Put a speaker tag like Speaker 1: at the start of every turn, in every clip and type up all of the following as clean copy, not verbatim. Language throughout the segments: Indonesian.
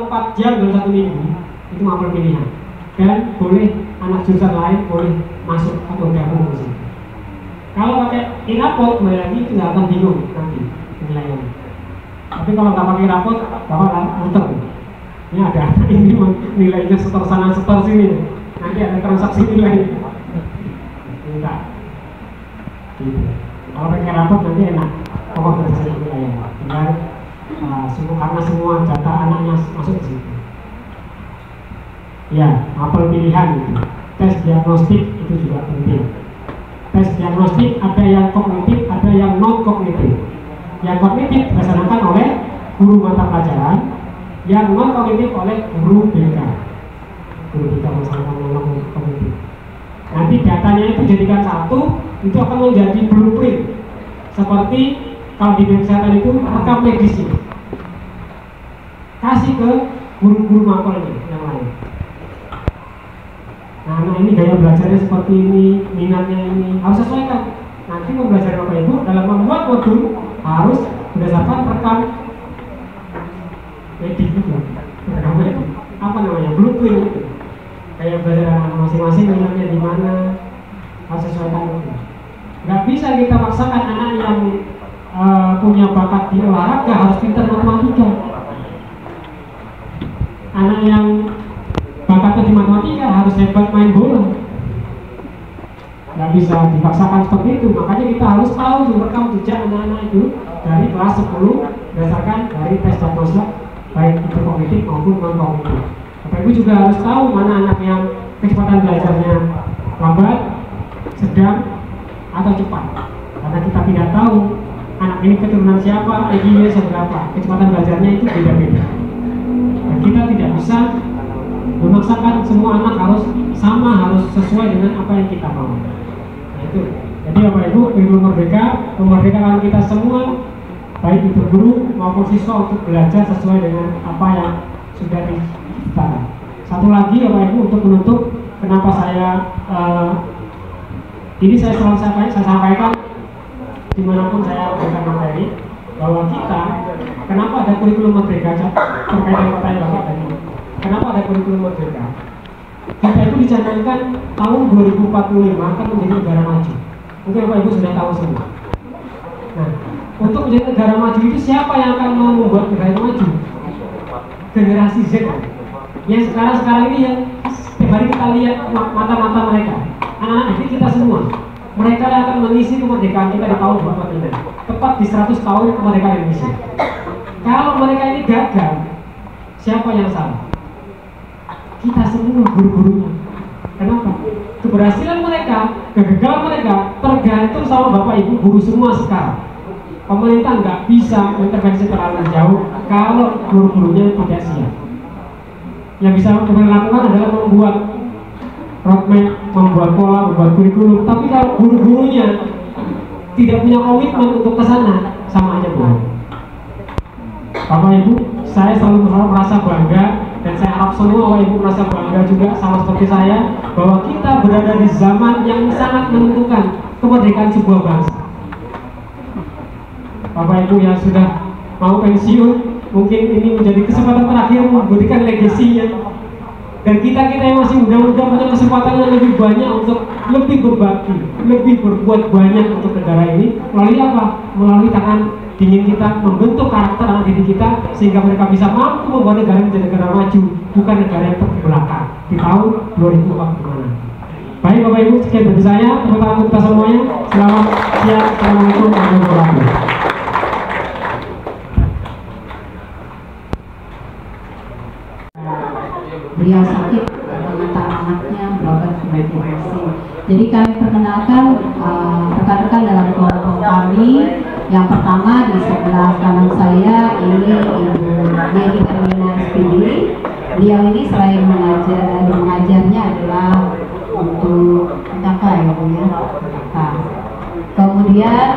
Speaker 1: 4 jam dalam 1 minggu itu mapel pilihan, dan boleh anak jurusan lain boleh masuk atau gabung di sini. Kalau pakai e-rapot, kembali lagi itu nggak akan bingung nanti nilainya. Tapi kalau nggak pakai rapot, bakal muter. Ini ada ini nilainya setor sana setor sini, nanti ada transaksi nilai. Enggak. Gitu. Kalau pakai rapot nanti enak, pokok berdasarkan nilainya. Tinggal karena semua data anaknya masuk ke situ. Ya, mapel pilihan gitu. Tes diagnostik itu juga penting. Tes diagnostik ada yang kognitif, ada yang non kognitif. Yang kognitif dilaksanakan oleh guru mata pelajaran, yang non kognitif oleh guru BK. Guru BK melaksanakan non kognitif. Nanti datanya itu jadikan satu, itu akan menjadi blueprint. Seperti kalau di kesehatan itu rekam medisnya, kasih ke guru-guru mapelnya yang lain. Nah, ini gaya belajarnya seperti ini, minatnya ini harus sesuaikan. Nanti mempelajari Bapak Ibu dalam membuat modul harus berdasarkan rekam medik itu, rekam medik. Apa namanya? Blueprint itu. Gaya belajar masing-masing minatnya di mana, harus sesuaikan itu. Nggak bisa kita paksakan anak yang punya bakat di olahraga harus pintar matematika. Anak yang bakatnya di matematika harus hebat main bola. Nggak bisa dipaksakan seperti itu. Makanya kita harus tahu rekam jejak anak-anak itu dari kelas 10 berdasarkan dari tes diagnosa baik itu kognitif maupun non kognitif. Bapak Ibu juga harus tahu mana anak yang kecepatan belajarnya lambat, sedang, atau cepat. Karena kita tidak tahu anak ini keturunan siapa, IQ-nya seberapa, kecepatan belajarnya itu beda-beda. Dan kita tidak bisa memaksakan semua anak harus sama, harus sesuai dengan apa yang kita mau. Nah itu. Jadi Bapak Ibu, Ilmu Merdeka memerdekakan kita semua, baik itu guru maupun siswa untuk belajar sesuai dengan apa yang sudah diciptakan. Satu lagi Bapak Ibu untuk menutup, kenapa saya ini saya selalu sampaikan dimanapun saya berikan materi, bahwa kita, kenapa ada kurikulum merdeka terkait dengan pertanyaan Bapak tadi. Kenapa ada kurikulum merdeka? Kita itu dicanangkan tahun 2045 akan menjadi negara maju. Mungkin Bapak Ibu sudah tahu semua. Nah, untuk menjadi negara maju itu siapa yang akan membuat negara maju? Generasi Z. Yang sekarang ini yang setiap hari kita lihat mata-mata mereka, anak-anak didik kita semua. Mereka yang akan mengisi kemerdekaan kita di tahun 2045, tepat di 100 tahun kemerdekaan Indonesia. Kalau mereka ini gagal, siapa yang salah? Kita semua, guru-gurunya. Kenapa? Keberhasilan mereka, kegagalan mereka tergantung sama Bapak Ibu guru semua sekarang. Pemerintah nggak bisa intervensi terlalu jauh kalau guru-gurunya tidak siap. Yang bisa pemerintah lakukan adalah membuat roadmap, membuat pola, membuat kurikulum. Tapi kalau guru-gurunya tidak punya komitmen untuk ke sana, sama aja bohong. Bapak Ibu, saya selalu merasa bangga, dan saya harap semua Bapak Ibu merasa bangga juga sama seperti saya, bahwa kita berada di zaman yang sangat menentukan kemerdekaan sebuah bangsa. Bapak Ibu yang sudah mau pensiun, mungkin ini menjadi kesempatan terakhir memberikan legasinya. Dan kita yang masih muda-muda punya kesempatan yang lebih banyak untuk lebih berbakti, lebih berbuat banyak untuk negara ini. Melalui apa? Melalui tangan dingin kita, membentuk karakter anak didik kita sehingga mereka bisa mampu membuat negara menjadi negara maju, bukan negara yang terbelakang di tahun 2040. Baik Bapak Ibu, sekian dari saya. Tepuk tangan kita semuanya. Selamat siang. Assalamualaikum warahmatullahi wabarakatuh.
Speaker 2: Beliau sakit mengantar anaknya berobat ke motivasi. Jadi kami perkenalkan rekan-rekan dalam kelompok kami. Yang pertama di sebelah kanan saya ini Ibu Yeni Hermina SPD. Beliau ini selain mengajarnya adalah untuk PKK ya Bu ya. Kemudian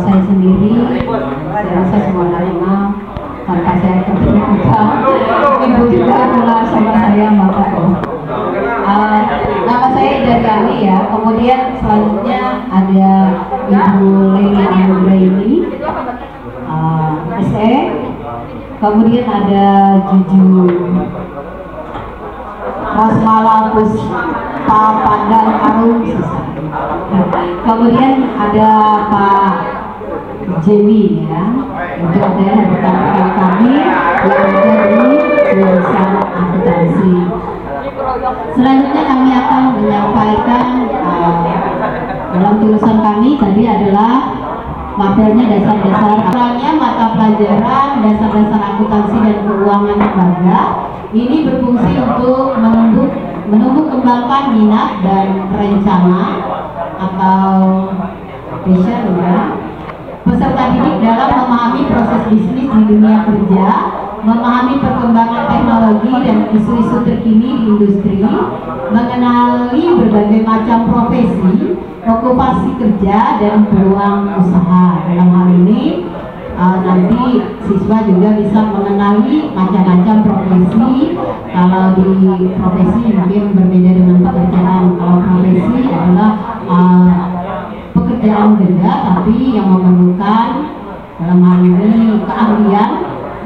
Speaker 2: saya sendiri, saya rasa semua kenal tanpa saya terbuka. Ibu juga kenal sama saya Bapak. Nama saya Daniani ya. Kemudian selanjutnya ada Ibu Leni Anggraini, SE. kemudian ada Juju Rosmala Puspa Pandan Arum, kemudian ada Pak Jemi ya, itu adalah rekan-rekan kami yang ada di jurusan akuntansi. Selanjutnya kami akan menyampaikan dalam tulisan kami tadi adalah mapelnya dasar-dasar mata pelajaran dasar-dasar akuntansi dan keuangan lembaga. Ini berfungsi untuk menumbuh kembangkan minat dan rencana atau vision ya peserta didik dalam memahami proses bisnis di dunia kerja, memahami perkembangan teknologi dan isu-isu terkini di industri, mengenali berbagai macam profesi, okupasi kerja dan peluang usaha. Dalam hal ini nanti siswa juga bisa mengenali macam-macam profesi. Kalau di profesi mungkin berbeda dengan pekerjaan. Kalau profesi adalah pekerjaan juga, tapi yang memerlukan dalam hal ini keahlian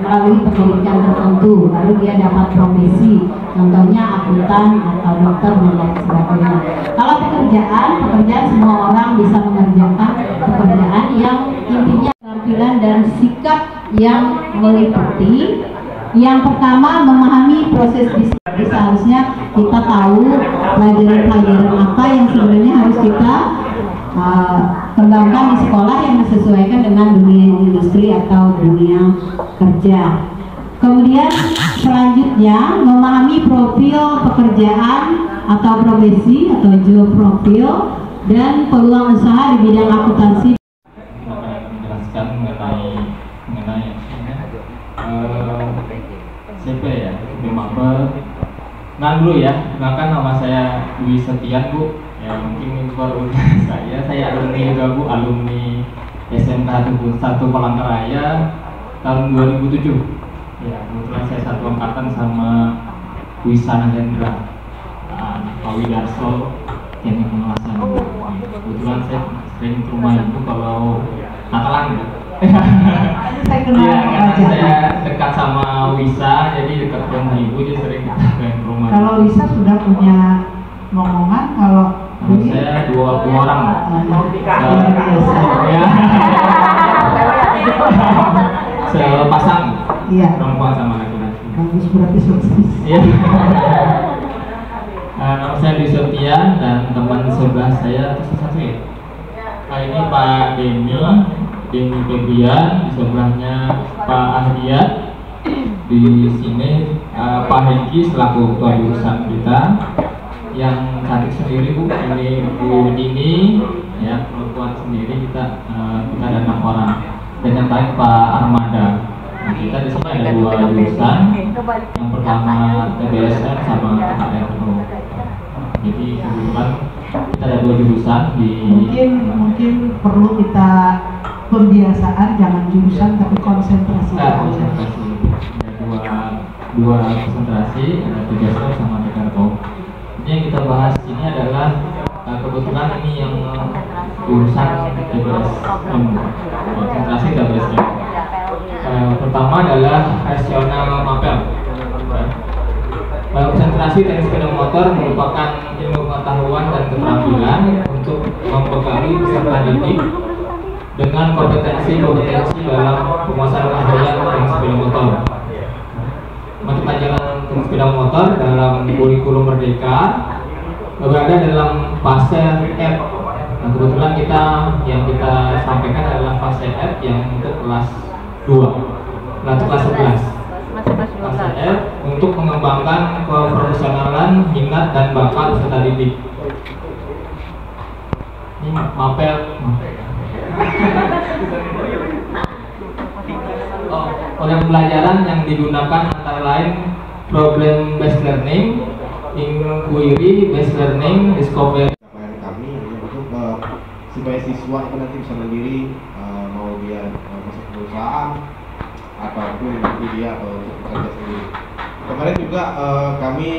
Speaker 2: melalui pendidikan tertentu, lalu dia dapat profesi, contohnya akuntan atau dokter dan lain sebagainya. Kalau pekerjaan semua orang bisa mengerjakan pekerjaan yang intinya keterampilan dan sikap yang meliputi. Yang pertama, memahami proses bisnis. Seharusnya kita tahu pelajaran-pelajaran apa yang sebenarnya harus kita kembangkan di sekolah yang disesuaikan dengan dunia industri atau dunia kerja. Kemudian selanjutnya memahami profil pekerjaan atau profesi atau job profil dan peluang usaha di bidang akuntansi.
Speaker 3: Menjelaskan mengenai CP ya, mapel. Nah dulu ya, bahkan nama saya Dwi Setian Bu. Ya mungkin ini baru saya alumni juga Bu, alumni SMK 1 Palangkaraya tahun 2007. Ya kebetulan saya satu angkatan sama Wisana Hendra, Pak Widarso, teknik pengawasan. Kebetulan saya sering ke rumah Ibu kalau Natalan ya.
Speaker 2: Saya kenal
Speaker 3: saya dekat sama Wisa, jadi dekat rumah Ibu, jadi sering ke rumah.
Speaker 4: Kalau Wisa sudah punya ngomongan, kalau
Speaker 3: saya dua orang. Ya. Sepasang.
Speaker 4: Iya.
Speaker 3: Perempuan sama laki-laki.
Speaker 4: Bagus, berarti sukses.
Speaker 3: Iya. Nama saya Dwi Septian dan teman sebelah saya itu satu ya. Ini Pak Denny Febrian, di sebelahnya Pak Ahdiat, di sini Pak Hengki selaku ketua jurusan kita. Yang cantik sendiri Bu, ini Bu Dini, ya perempuan sendiri kita ada 6 orang. Dan yang baik Pak Armada. Nah, kita di sini ada 2 jurusan. Yang pertama TBSN sama THRO. Jadi kebetulan kita ada 2 jurusan di.
Speaker 4: Mungkin perlu kita pembiasaan, jangan jurusan tapi konsentrasi.
Speaker 3: Konsentrasi. Ada dua konsentrasi, ada TBSN sama THRO. Ini yang kita bahas ini adalah kebetulan ini yang jurusan TBSM, konsentrasi TBSM. Pertama adalah rasional mapel. Konsentrasi teknik sepeda motor merupakan ilmu pengetahuan dan keterampilan untuk membekali peserta didik dengan kompetensi dalam penguasaan keahlian teknik sepeda motor. Mata pelajaran teknik sepeda motor dalam kurikulum Merdeka berada dalam fase F. Nah, kebetulan yang kita sampaikan adalah fase F yang untuk kelas 2, kelas 11. Fase F untuk mengembangkan keprofesionalan, minat dan bakat peserta didik. Ini mapel. Program pelajaran yang digunakan antara lain problem based learning, inquiry based learning, discovery.
Speaker 5: Kami untuk supaya siswa itu nanti bisa mandiri, mau dia masuk perusahaan ataupun nanti dia untuk bekerja sendiri. Kemarin juga kami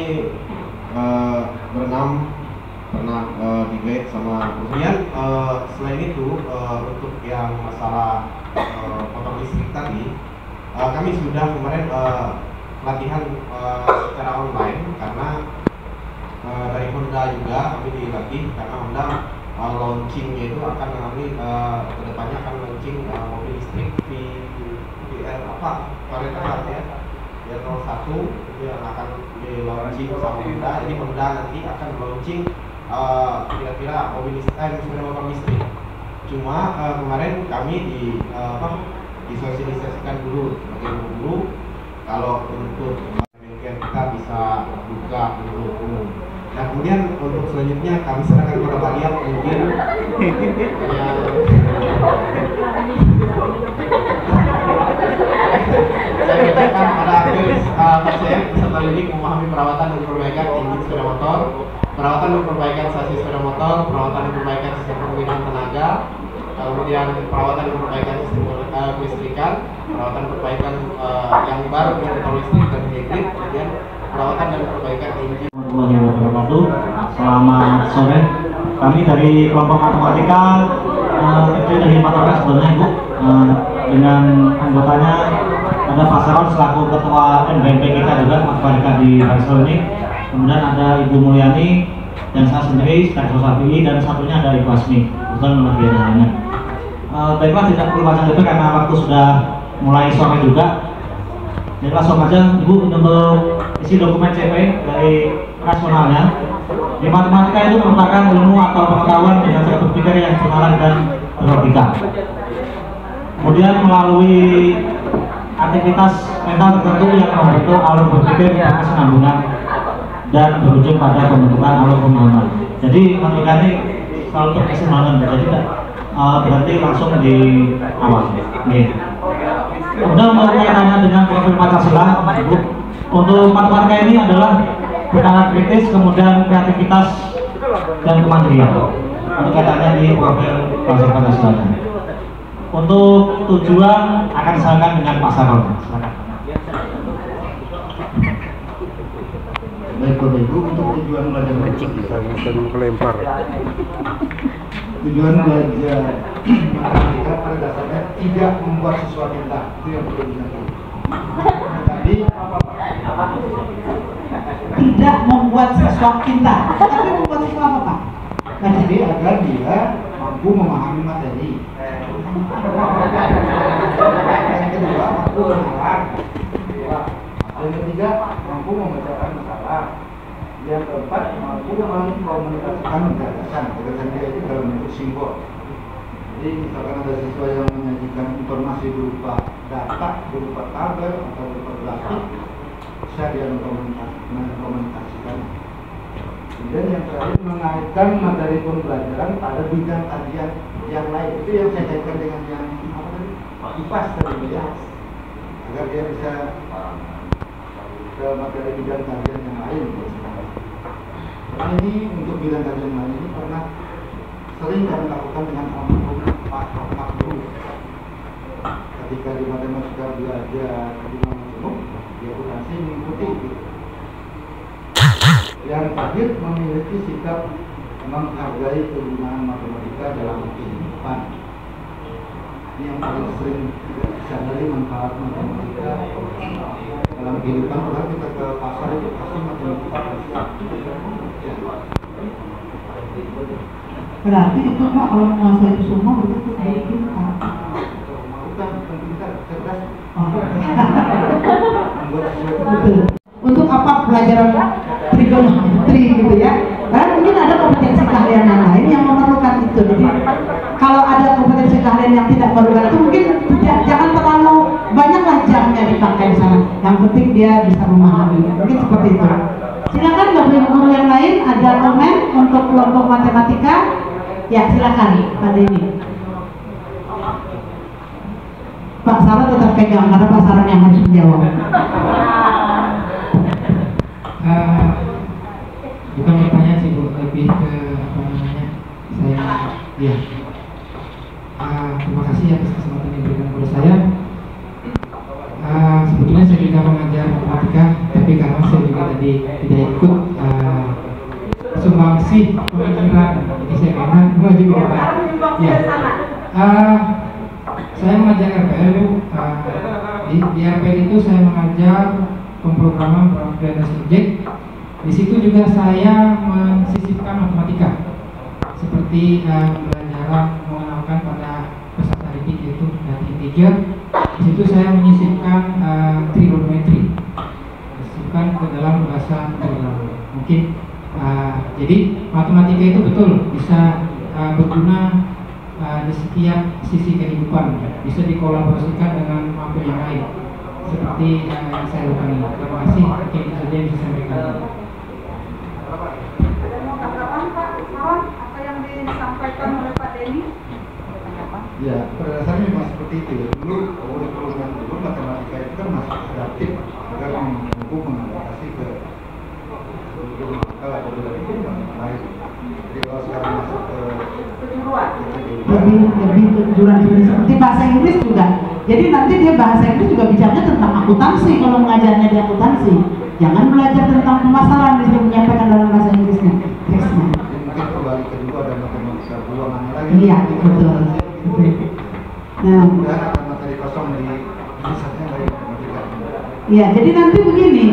Speaker 5: berenam pernah di guide sama kemudian selain itu untuk yang masalah motor listrik tadi kami sudah kemarin latihan secara online karena dari Honda juga kami dilatih karena Honda launchingnya itu akan kami kedepannya akan launching mobil listrik VR apa varian ya VR01 itu yang akan di launching sama Honda. Jadi Honda nanti akan launching kira-kira mobil sepeda motor listrik. Cuma kemarin kami disosialisasikan dulu sebagai dulu kalau untuk kita bisa buka untuk umum. Nah kemudian untuk selanjutnya kami serahkan kepada kalian mungkin yang saya bacakan pada akhir saya peserta didik memahami perawatan dan perbaikan engine sepeda motor, perawatan dan perbaikan sasis sepeda motor, perawatan dan perbaikan sistem penggunaan tenaga, kemudian perawatan dan perbaikan sistem kelistrikan, perawatan perbaikan yang baru dengan motor listrik dan hybrid, kemudian perawatan dan perbaikan engine.
Speaker 6: Warahmatullahi wabarakatuh. Selamat sore. Kami dari kelompok matematika terdiri dari 4 orang sebenarnya Ibu. Dengan anggotanya ada Pak Saron selaku ketua NBMP kita juga matematika di Bangsal ini. Kemudian ada Ibu Mulyani dan saya sendiri Ustaz Rosafi dan satunya ada Ibu Asmi. Kebetulan bagian lainnya. Baiklah, tidak perlu panjang lebar karena waktu sudah mulai sore juga. Jadi langsung aja Ibu untuk isi dokumen CP dari rasionalnya. Di matematika itu merupakan ilmu atau pengetahuan dengan cara berpikir yang jurnal dan berlogika. Kemudian melalui aktivitas mental tertentu yang membentuk alur berpikir yang kesinambungan dan berujung pada pembentukan alur pemahaman. Jadi matematika ini selalu berkesinambungan, jadi tidak berarti langsung di awal. Kemudian untuk kaitannya dengan profil Pancasila, untuk matematika ini adalah bernalar kritis, kemudian kreativitas dan kemandirian. Untuk kaitannya di profil Pancasila. Untuk tujuan akan disampaikan dengan Pak Saron.
Speaker 7: Baik Bapak Ibu, untuk tujuan belajar melempar. Tujuan belajar matematika pada dasarnya tidak membuat siswa pintar, itu yang perlu diingat. Tadi
Speaker 4: Tidak membuat siswa pintar, tapi membuat siswa apa Pak?
Speaker 7: jadi agar dia mampu memahami materi. Yang kedua, mampu mengalah. Yang ketiga, mampu memecahkan masalah. Yang keempat, mampu mengkomunikasikan gagasan dia itu dalam bentuk simbol. Jadi misalkan ada siswa yang menyajikan informasi berupa data, berupa tabel atau berupa grafik, bisa dia mengkomunikasikan. Kemudian yang terakhir, mengaitkan materi pembelajaran pada bidang kajian yang lain. Itu yang saya kaitkan dengan yang apa tadi? IPAS tadi ya, agar dia bisa ke materi bidang kajian yang lain. Karena ini untuk bidang kajian lain ini pernah sering kami lakukan dengan Pak Guru. Ketika di matematika belajar di Mangunjung, dia akuntansi mengikuti. Yang terakhir, memiliki sikap menghargai penggunaan matematika dalam kehidupan. Ini yang paling sering disadari manfaat matematika dalam kehidupan. Kalau kita ke pasar itu pasti matematika
Speaker 4: Berarti itu Pak, kalau menguasai itu semua berarti jadi pintar.
Speaker 7: bukan pintar, cerdas.
Speaker 4: Betul. Untuk apa pelajaran trigonometri gitu ya? Karena mungkin ada kompetensi keahlian yang lain yang memerlukan itu. Jadi kalau ada kompetensi keahlian yang tidak memerlukan itu mungkin jangan terlalu banyaklah jamnya dipakai di sana. Yang penting dia bisa memahami. Mungkin seperti itu. Silakan Bapak Ibu guru yang lain ada komen untuk kelompok matematika. Ya silakan Pak Denny. Pak Saron tetap pegang karena Pak Saron yang harus menjawab.
Speaker 8: Bukan pertanyaan sih Bu, lebih ke apa namanya saya ya terima kasih atas kesempatan yang diberikan kepada saya. Sebetulnya saya juga mengajar matematika, tapi karena saya juga tadi tidak ikut sumbangsih pemikiran, jadi saya karena maju ke depan. Ya, saya mengajar RPL Bu di Di RPN itu saya mengajar pemrograman Program Subjek. Di situ juga saya mensisipkan matematika, seperti pelajaran mengenalkan pada peserta didik yaitu data integer. Di situ saya menyisipkan trigonometri, disisipkan ke dalam bahasa programming. Mungkin jadi matematika itu betul bisa berguna di setiap sisi kehidupan, bisa dikolaborasikan dengan materi yang lain, seperti yang saya lakukan ini. Terima kasih. Mungkin itu saja yang bisa saya sampaikan.
Speaker 4: Apa yang disampaikan oleh Pak Denny?
Speaker 7: Ya, pada dasarnya memang seperti itu ya. Dulu matematika itu kan masih adaptif agar mampu mengadaptasi ke akal atau itu lain. Jadi kalau sekarang masuk ke
Speaker 4: lebih kejuruan seperti bahasa Inggris juga. Jadi nanti dia bahasa Inggris juga bicaranya tentang akuntansi kalau mengajarnya di akuntansi. Jangan belajar tentang pemasaran, dia menyampaikan dalam bahasa Inggrisnya. Teksnya.
Speaker 7: Mungkin kembali kedua dan matematika keuangan lagi.
Speaker 4: Iya, betul. Nah,
Speaker 7: dan akan materi kosong di misalnya dari matematika.
Speaker 4: iya, jadi nanti begini,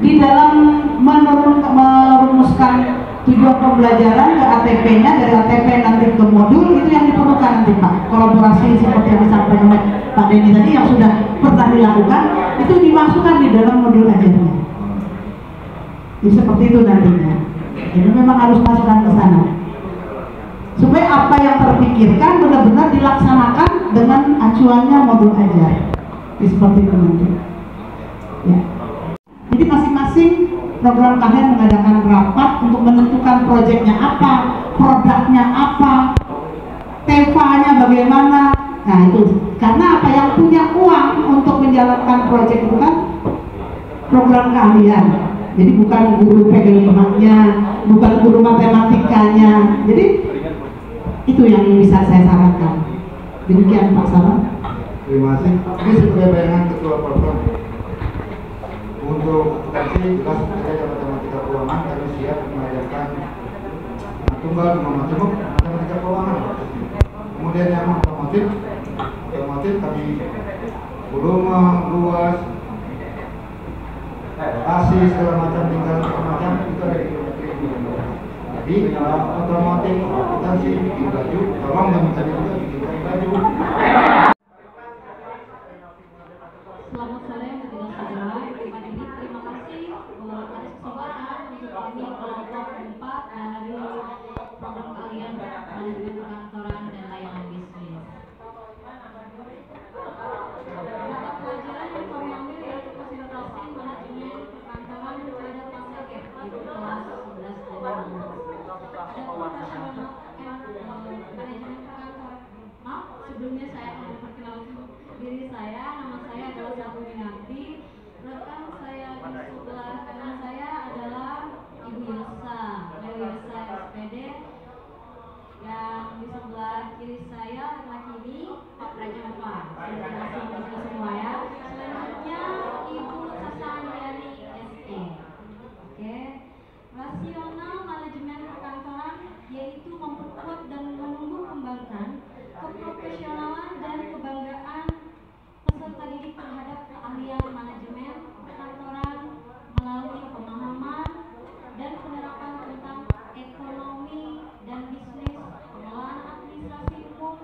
Speaker 4: di dalam merumuskan tujuan pembelajaran ke ATP-nya, dari ATP nanti ke modul, itu yang diperlukan nanti Pak. Kolaborasi seperti yang disampaikan oleh Pak Denny tadi yang sudah pernah dilakukan, itu dimasukkan di dalam modul ajarnya. Jadi seperti itu nantinya. Jadi memang harus masukkan ke sana. Supaya apa yang terpikirkan benar-benar dilaksanakan dengan acuannya modul ajar. Jadi seperti itu nanti. Ya. Jadi masing-masing program kalian mengadakan rapat untuk menentukan proyeknya apa, produknya apa, TVA-nya bagaimana. Nah itu, karena apa yang punya uang untuk menjalankan proyek itu kan program keahlian. Jadi bukan guru PG5-nya, bukan guru matematikanya. Jadi itu yang bisa saya sarankan. Demikian Pak Saran.
Speaker 7: Terima kasih. Ini sebagai bayangan ketua program. Untuk akuntansi jelas saja matematika keuangan kami siap mengajarkan tunggal macam matematika keuangan. Kemudian yang otomotif kami volume, luas, relasi segala macam, tinggal segala macam itu ada di geometri. Jadi otomotif akuntansi bikin baju, tolong teman-teman juga bikinkan baju.
Speaker 2: Selamat sore untuk saudara. Terima kasih atas kesempatan untuk kami kelompok 4 dari program kalian manajemen perkantoran dan layanan bisnis. Mata pelajaran yang kami ambil yaitu konsentrasi manajemen perkantoran pada pasal gap yaitu kelas 11 dan 12. Ada profesional manajemen perkantoran. Maaf, sebelumnya saya akan memperkenalkan diri saya. Nama saya adalah Satu Minarti. Rekan saya di sebelah kanan saya adalah Ibu Yosa, Yosa SPD. Yang di sebelah kiri saya laki ini Pak Prajampa. Terima kasih kita semua ya. Selanjutnya Ibu Sasaniani SE. Oke. Rasional manajemen perkantoran yaitu memperkuat dan menumbuh kembangkan keprofesionalan dan kebanggaan peserta didik terhadap keahlian manajemen perkantoran melalui pemahaman dan penerapan tentang ekonomi dan bisnis, pengelolaan administrasi umum,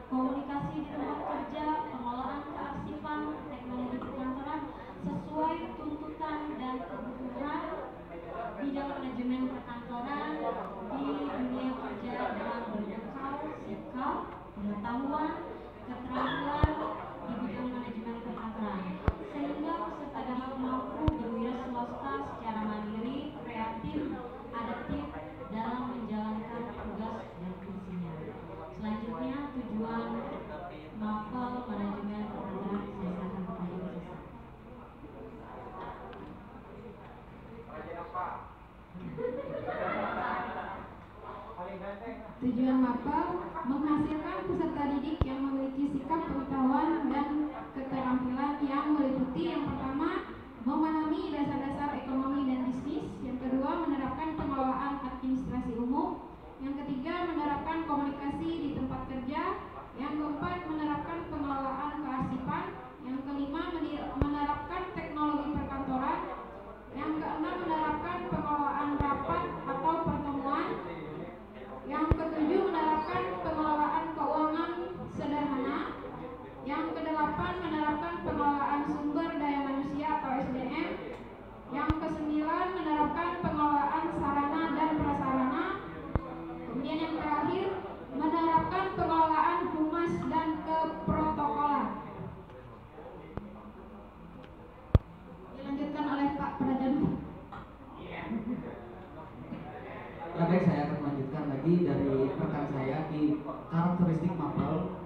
Speaker 2: komunikasi di tempat kerja, pengelolaan kearsipan, teknologi perkantoran sesuai tuntutan dan kebutuhan bidang manajemen perkantoran di dunia kerja dengan berbekal sikap, pengetahuan, keterampilan di bidang manajemen perkantoran, sehingga peserta dapat mampu berwira swasta secara mandiri, kreatif, adaptif dalam menjalankan tugas dan fungsinya. Selanjutnya tujuan mapel manajemen perkantoran saya akan kepada Ibu Sisa.
Speaker 9: Tujuan mapel menghasilkan peserta didik yang memiliki sikap pengetahuan dan keterampilan yang meliputi yang pertama memahami dasar-dasar ekonomi dan bisnis, yang kedua menerapkan pengelolaan administrasi umum, yang ketiga menerapkan komunikasi di tempat kerja, yang keempat menerapkan pengelolaan kearsipan, yang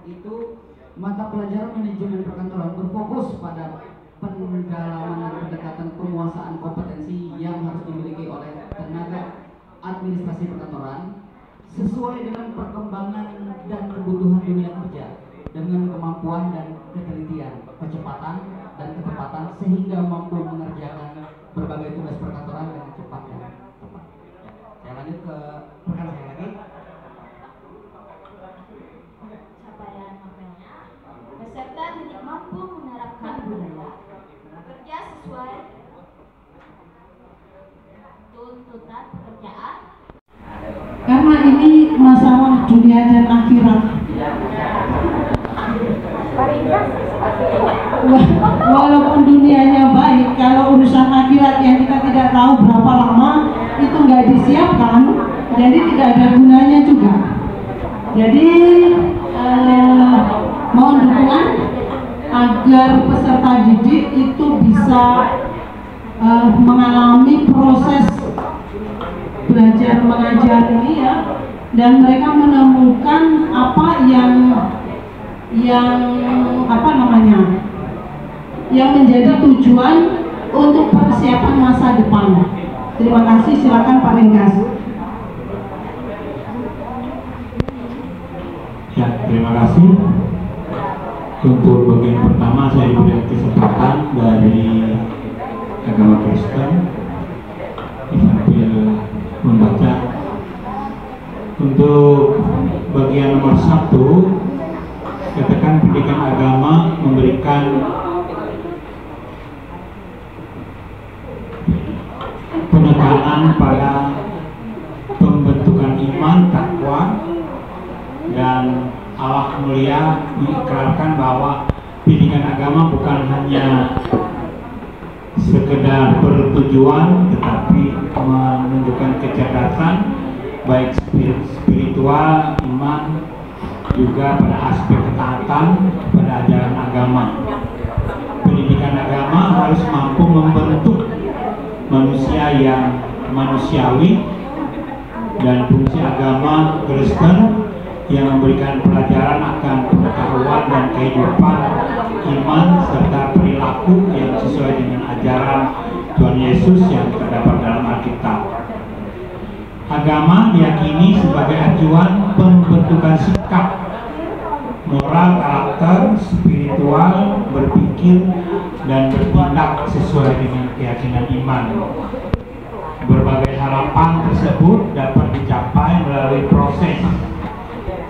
Speaker 10: itu mata pelajaran manajemen perkantoran berfokus pada pendalaman dan pendekatan penguasaan kompetensi yang harus dimiliki oleh tenaga administrasi perkantoran sesuai dengan perkembangan dan kebutuhan dunia kerja dengan kemampuan dan ketelitian, kecepatan dan ketepatan sehingga mampu mengerjakan berbagai tugas perkantoran dengan cepat dan tepat. Saya lanjut ke rekan saya lagi.
Speaker 11: Capaian mapelnya, peserta didik mampu menerapkan budaya bekerja sesuai tuntutan pekerjaan.
Speaker 4: Karena ini masalah dunia dan akhirat. Walaupun dunianya baik, kalau urusan akhirat yang kita tidak tahu berapa lama itu nggak disiapkan, jadi tidak ada gunanya juga. Jadi mohon dukungan agar peserta didik itu bisa mengalami proses belajar mengajar ini ya, dan mereka menemukan apa yang menjadi tujuan untuk persiapan masa depan. Terima kasih, silakan Pak Renggas.
Speaker 12: Ya, terima kasih. Untuk bagian pertama saya diberi kesempatan dari agama Kristen sambil membaca. Untuk bagian nomor 1, katakan pendidikan agama memberikan penekanan pada pembentukan iman, takwa, dan Allah mulia mengikrarkan bahwa pendidikan agama bukan hanya sekedar bertujuan tetapi menunjukkan kecerdasan baik spiritual, iman, juga pada aspek ketaatan pada ajaran agama. Pendidikan agama harus mampu membentuk manusia yang manusiawi, dan fungsi agama Kristen yang memberikan pelajaran akan pengetahuan dan kehidupan iman serta perilaku yang sesuai dengan ajaran Tuhan Yesus yang terdapat dalam Alkitab. Agama diyakini sebagai acuan pembentukan sikap, moral, karakter, spiritual, berpikir, dan bertindak sesuai dengan keyakinan iman. Berbagai harapan tersebut dapat dicapai melalui proses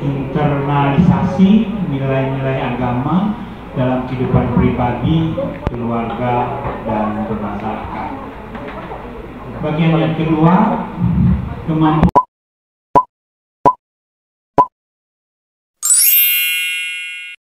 Speaker 12: internalisasi nilai-nilai agama dalam kehidupan pribadi, keluarga, dan bermasyarakat. Bagian yang kedua, kemampuan